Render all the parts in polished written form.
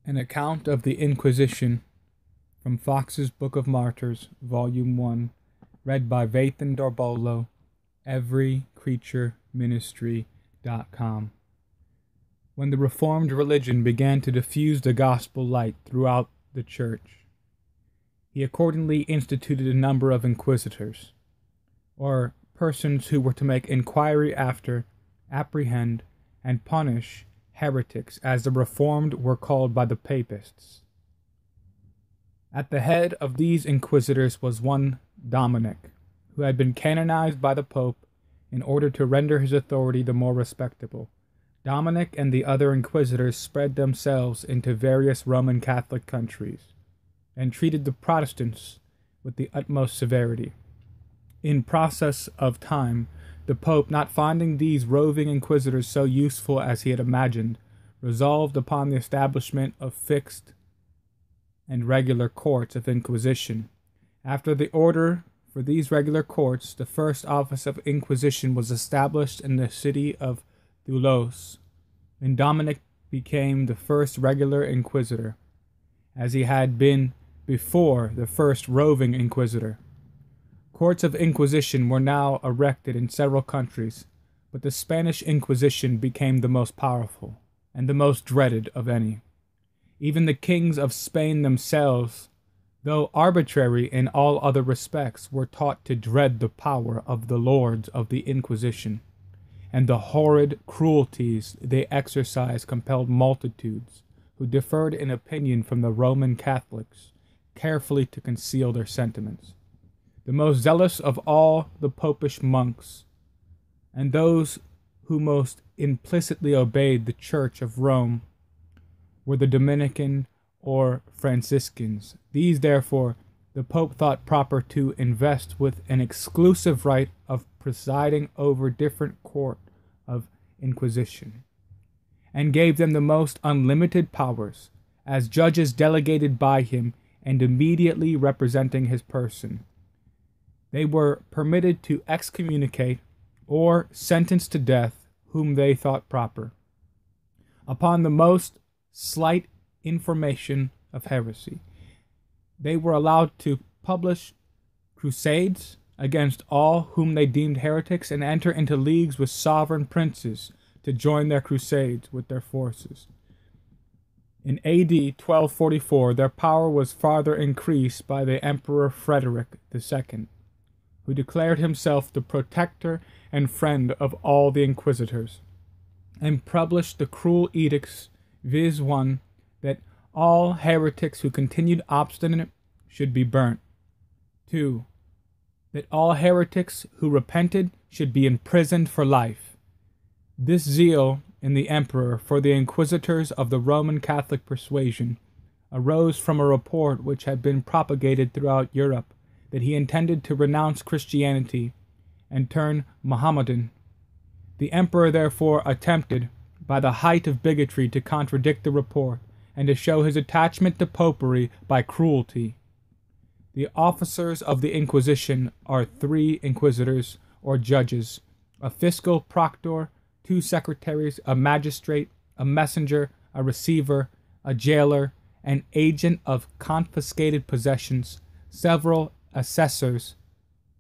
An account of the Inquisition from Fox's Book of Martyrs, Volume 1, read by Vathan Darbolo, everycreatureministry.com. When the Reformed religion began to diffuse the gospel light throughout the Church, he accordingly instituted a number of inquisitors, or persons who were to make inquiry after, apprehend, and punish heretics, as the Reformed were called by the Papists. At the head of these inquisitors was one Dominic, who had been canonized by the Pope in order to render his authority the more respectable. Dominic and the other inquisitors spread themselves into various Roman Catholic countries, and treated the Protestants with the utmost severity. In process of time, the Pope, not finding these roving inquisitors so useful as he had imagined, resolved upon the establishment of fixed and regular courts of inquisition. After the order for these regular courts, the first office of inquisition was established in the city of Thoulouse, and Dominic became the first regular inquisitor, as he had been before the first roving inquisitor. Courts of inquisition were now erected in several countries, but the Spanish Inquisition became the most powerful and the most dreaded of any. Even the kings of Spain themselves, though arbitrary in all other respects, were taught to dread the power of the lords of the Inquisition, and the horrid cruelties they exercised compelled multitudes, who differed in opinion from the Roman Catholics, carefully to conceal their sentiments. The most zealous of all the popish monks, and those who most implicitly obeyed the Church of Rome, were the Dominican or Franciscans. These, therefore, the Pope thought proper to invest with an exclusive right of presiding over different court of inquisition, and gave them the most unlimited powers, as judges delegated by him and immediately representing his person. They were permitted to excommunicate or sentence to death whom they thought proper, upon the most slight information of heresy. They were allowed to publish crusades against all whom they deemed heretics, and enter into leagues with sovereign princes to join their crusades with their forces. In A.D. 1244, their power was farther increased by the Emperor Frederick II, who declared himself the protector and friend of all the inquisitors, and published the cruel edicts, viz. 1, that all heretics who continued obstinate should be burnt. 2, that all heretics who repented should be imprisoned for life. This zeal in the emperor for the inquisitors of the Roman Catholic persuasion arose from a report which had been propagated throughout Europe, that he intended to renounce Christianity and turn Mohammedan. The emperor therefore attempted, by the height of bigotry, to contradict the report, and to show his attachment to popery by cruelty. The officers of the Inquisition are 3 inquisitors or judges, a fiscal proctor, 2 secretaries, a magistrate, a messenger, a receiver, a jailer, an agent of confiscated possessions, several assessors,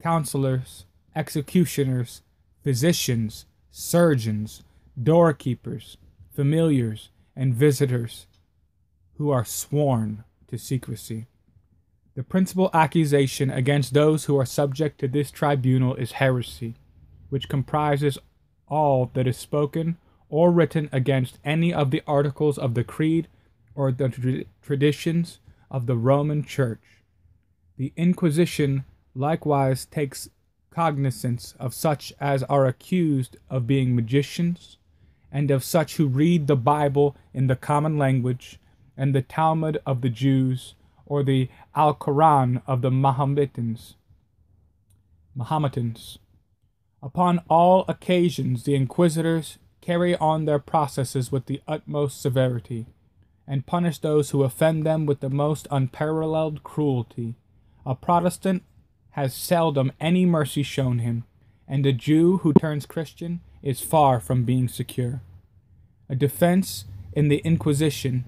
counselors, executioners, physicians, surgeons, doorkeepers, familiars, and visitors, who are sworn to secrecy. The principal accusation against those who are subject to this tribunal is heresy, which comprises all that is spoken or written against any of the articles of the creed or the traditions of the Roman Church. The Inquisition likewise takes cognizance of such as are accused of being magicians, and of such who read the Bible in the common language, and the Talmud of the Jews, or the Alcoran of the Mahometans. Upon all occasions the inquisitors carry on their processes with the utmost severity, and punish those who offend them with the most unparalleled cruelty. A Protestant has seldom any mercy shown him, and a Jew who turns Christian is far from being secure. A defense in the Inquisition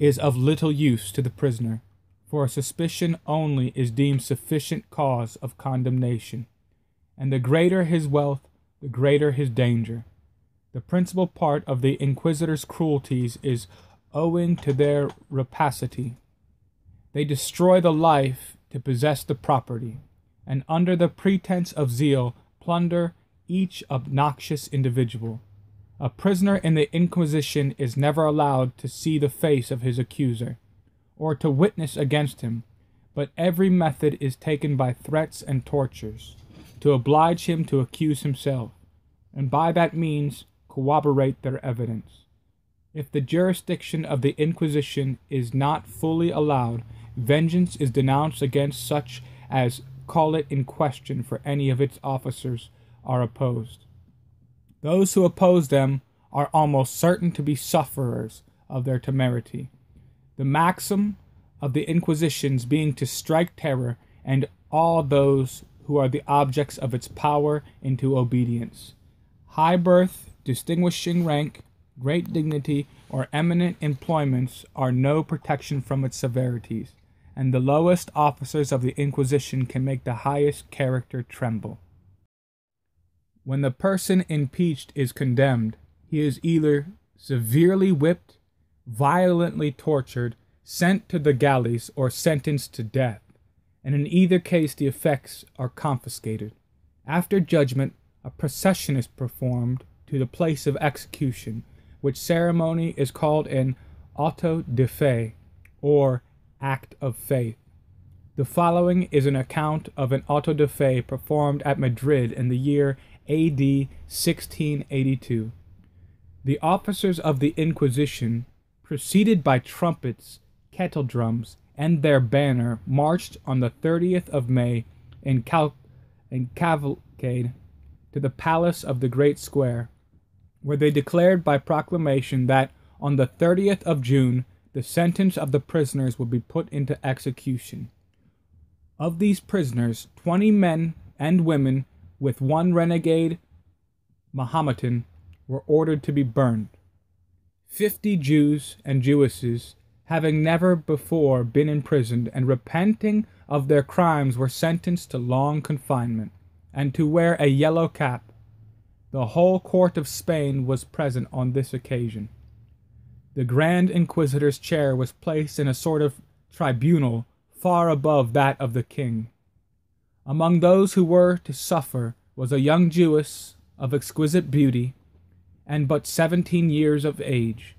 is of little use to the prisoner, for a suspicion only is deemed sufficient cause of condemnation, and the greater his wealth, the greater his danger. The principal part of the inquisitors' cruelties is owing to their rapacity. They destroy the life to possess the property, and under the pretense of zeal plunder each obnoxious individual. A prisoner in the Inquisition is never allowed to see the face of his accuser, or to witness against him, but every method is taken by threats and tortures, to oblige him to accuse himself, and by that means corroborate their evidence. If the jurisdiction of the Inquisition is not fully allowed, vengeance is denounced against such as call it in question, for any of its officers are opposed. Those who oppose them are almost certain to be sufferers of their temerity, the maxim of the Inquisitions being to strike terror and all those who are the objects of its power into obedience. High birth, distinguishing rank, great dignity, or eminent employments are no protection from its severities, and the lowest officers of the Inquisition can make the highest character tremble. When the person impeached is condemned, he is either severely whipped, violently tortured, sent to the galleys, or sentenced to death, and in either case the effects are confiscated. After judgment, a procession is performed to the place of execution, which ceremony is called an auto de fe, or act of faith. The following is an account of an auto de fe performed at Madrid in the year A.D. 1682. The officers of the Inquisition, preceded by trumpets, kettle drums, and their banner, marched on the 30th of May in cavalcade to the palace of the Great Square, where they declared by proclamation that on the 30th of June the sentence of the prisoners would be put into execution. Of these prisoners, 20 men and women, with one renegade Mahometan, were ordered to be burned. 50 Jews and Jewesses, having never before been imprisoned and repenting of their crimes, were sentenced to long confinement, and to wear a yellow cap. The whole court of Spain was present on this occasion. The Grand Inquisitor's chair was placed in a sort of tribunal far above that of the king. Among those who were to suffer was a young Jewess of exquisite beauty, and but 17 years of age.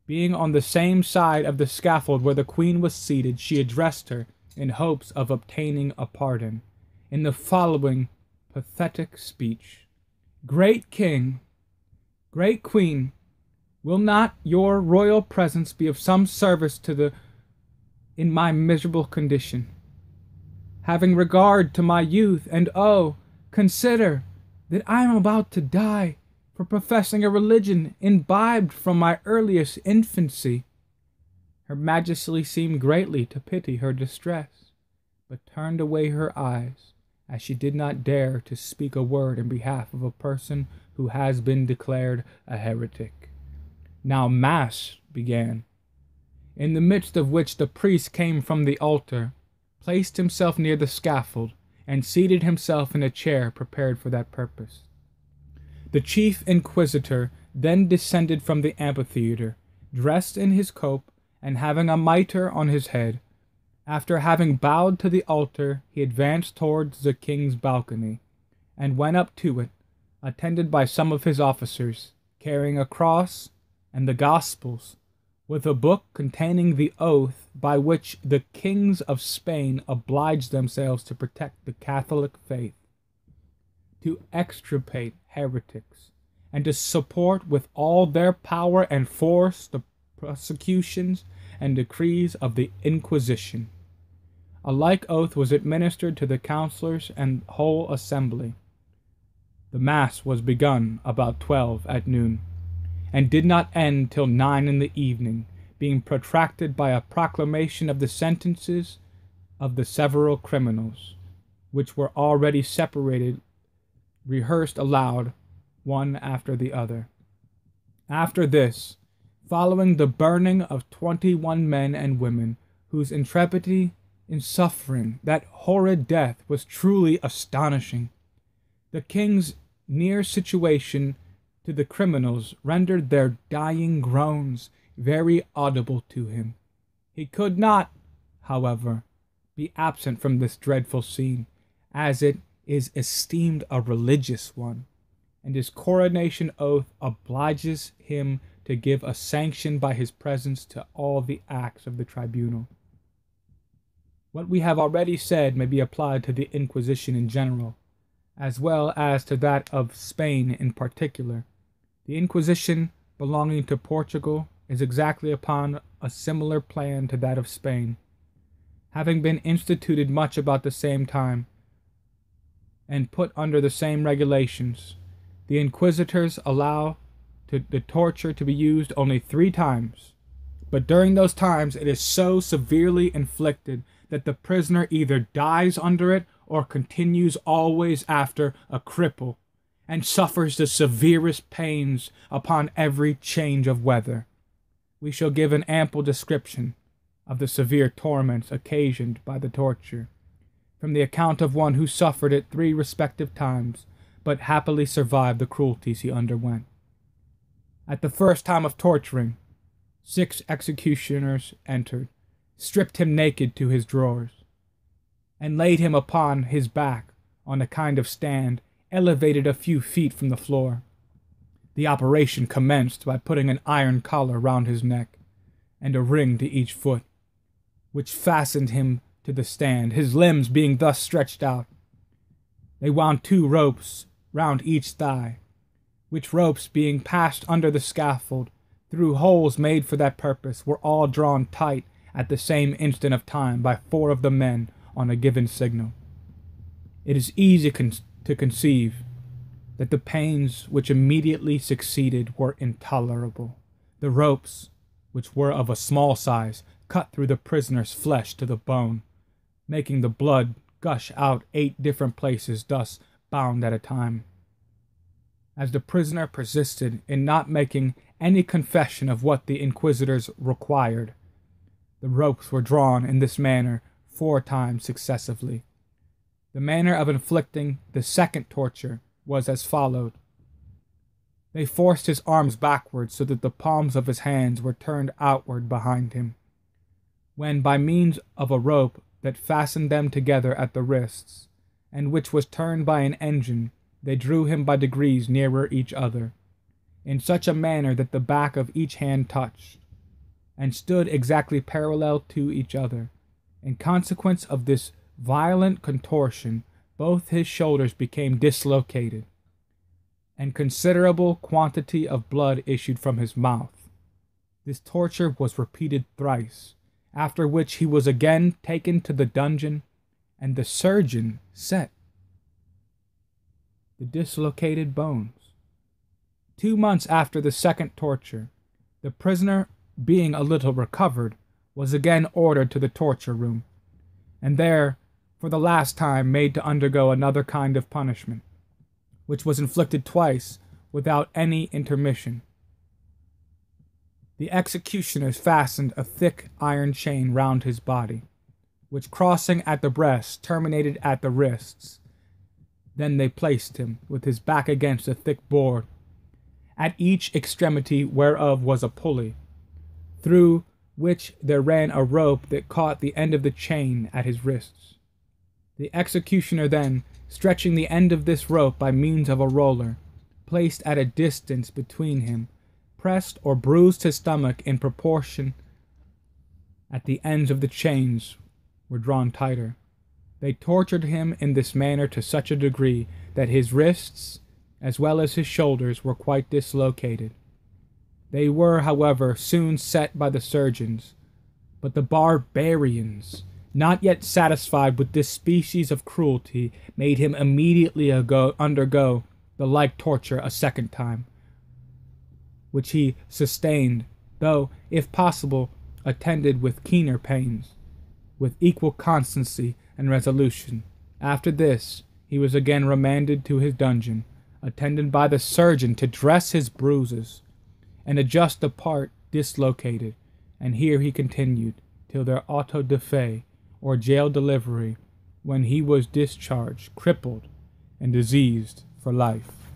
Being on the same side of the scaffold where the queen was seated, she addressed her, in hopes of obtaining a pardon, in the following pathetic speech: "Great king, great queen, will not your royal presence be of some service in my miserable condition? Having regard to my youth, and oh, consider that I am about to die for professing a religion imbibed from my earliest infancy." Her Majesty seemed greatly to pity her distress, but turned away her eyes, as she did not dare to speak a word in behalf of a person who has been declared a heretic. Now Mass began, in the midst of which the priest came from the altar, placed himself near the scaffold, and seated himself in a chair prepared for that purpose. The chief inquisitor then descended from the amphitheatre, dressed in his cope, and having a mitre on his head. After having bowed to the altar, he advanced towards the king's balcony, and went up to it, attended by some of his officers, carrying a cross and the Gospels, with a book containing the oath by which the kings of Spain obliged themselves to protect the Catholic faith, to extirpate heretics, and to support with all their power and force the prosecutions and decrees of the Inquisition. A like oath was administered to the councillors and whole assembly. The Mass was begun about 12 at noon, and did not end till 9 in the evening, being protracted by a proclamation of the sentences of the several criminals, which were already separated, rehearsed aloud, one after the other. After this, following the burning of 21 men and women, whose intrepidity in suffering that horrid death was truly astonishing. The king's near situation to the criminals rendered their dying groans very audible to him. He could not, however, be absent from this dreadful scene, as it is esteemed a religious one, and his coronation oath obliges him to give a sanction by his presence to all the acts of the tribunal. What we have already said may be applied to the Inquisition in general, as well as to that of Spain in particular. The Inquisition belonging to Portugal is exactly upon a similar plan to that of Spain, having been instituted much about the same time, and put under the same regulations. The inquisitors allow the torture to be used only 3 times, but during those times it is so severely inflicted that the prisoner either dies under it or continues always after a cripple, and suffers the severest pains upon every change of weather. We shall give an ample description of the severe torments occasioned by the torture, from the account of one who suffered it 3 respective times, but happily survived the cruelties he underwent. At the first time of torturing, 6 executioners entered, stripped him naked to his drawers, and laid him upon his back on a kind of stand elevated a few feet from the floor. The operation commenced by putting an iron collar round his neck, and a ring to each foot, which fastened him to the stand, his limbs being thus stretched out. They wound 2 ropes round each thigh, which ropes being passed under the scaffold through holes made for that purpose were all drawn tight at the same instant of time by 4 of the men on a given signal. It is easy to conceive that the pains which immediately succeeded were intolerable. The ropes, which were of a small size, cut through the prisoner's flesh to the bone, making the blood gush out 8 different places, thus bound at a time. As the prisoner persisted in not making any confession of what the inquisitors required, the ropes were drawn in this manner 4 times successively. The manner of inflicting the second torture was as followed. They forced his arms backwards so that the palms of his hands were turned outward behind him, when by means of a rope that fastened them together at the wrists, and which was turned by an engine, they drew him by degrees nearer each other, in such a manner that the back of each hand touched, and stood exactly parallel to each other. In consequence of this violent contortion, both his shoulders became dislocated, and considerable quantity of blood issued from his mouth. This torture was repeated thrice, after which he was again taken to the dungeon, and the surgeon set the dislocated bones. 2 months after the second torture, the prisoner, being a little recovered, was again ordered to the torture room, and there, for the last time, made to undergo another kind of punishment, which was inflicted twice without any intermission. The executioners fastened a thick iron chain round his body, which, crossing at the breast, terminated at the wrists. Then they placed him with his back against a thick board, at each extremity whereof was a pulley, through which there ran a rope that caught the end of the chain at his wrists. The executioner then, stretching the end of this rope by means of a roller, placed at a distance between him, pressed or bruised his stomach in proportion at the ends of the chains were drawn tighter. They tortured him in this manner to such a degree that his wrists, as well as his shoulders, were quite dislocated. They were, however, soon set by the surgeons, but the barbarians, not yet satisfied with this species of cruelty, made him immediately undergo the like torture a second time, which he sustained, though, if possible, attended with keener pains, with equal constancy and resolution. After this, he was again remanded to his dungeon, attended by the surgeon to dress his bruises, and adjust the part dislocated, and here he continued till their auto da fe, or jail delivery, when he was discharged, crippled, and diseased for life.